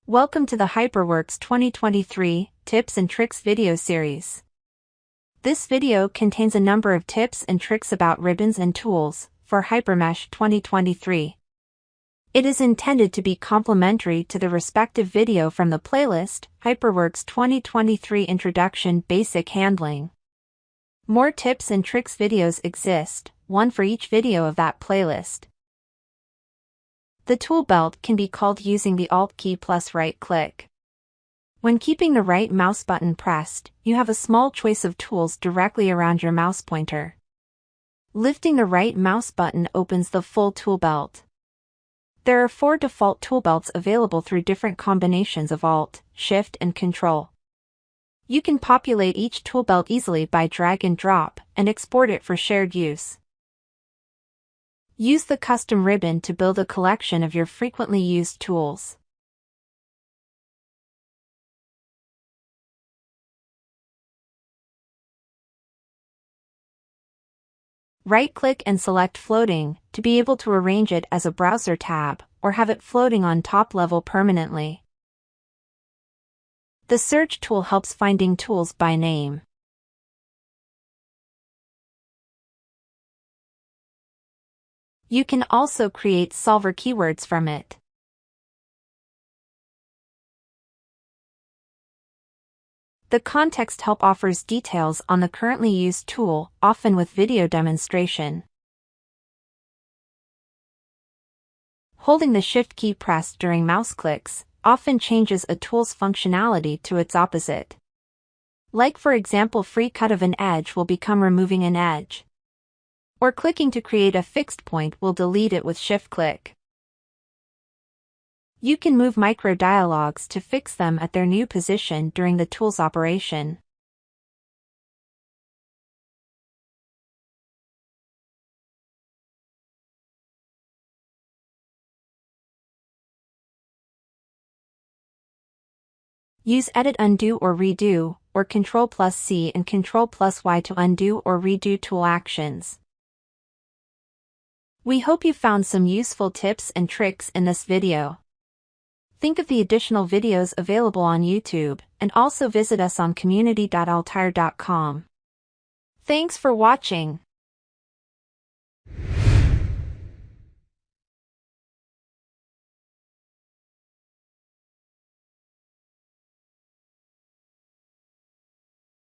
Welcome to the HyperWorks 2023 Tips and Tricks video series. This video contains a number of tips and tricks about ribbons and tools for HyperMesh 2023. It is intended to be complementary to the respective video from the playlist HyperWorks 2023 Introduction Basic Handling. More tips and tricks videos exist, one for each video of that playlist. The tool belt can be called using the Alt key plus right click. When keeping the right mouse button pressed, you have a small choice of tools directly around your mouse pointer. Lifting the right mouse button opens the full tool belt. There are 4 default tool belts available through different combinations of Alt, Shift and Control. You can populate each tool belt easily by drag and drop and export it for shared use. Use the custom ribbon to build a collection of your frequently used tools. Right-click and select Floating to be able to arrange it as a browser tab or have it floating on top level permanently. The search tool helps finding tools by name. You can also create solver keywords from it. The context help offers details on the currently used tool, often with video demonstration. Holding the Shift key pressed during mouse clicks often changes a tool's functionality to its opposite. Like for example, free cut of an edge will become removing an edge. Or clicking to create a fixed point will delete it with Shift click. You can move micro dialogues to fix them at their new position during the tool's operation. Use Edit Undo or Redo, or Ctrl plus C and Ctrl plus Y to undo or redo tool actions. We hope you found some useful tips and tricks in this video. Think of the additional videos available on YouTube, and also visit us on community.altair.com. Thanks for watching.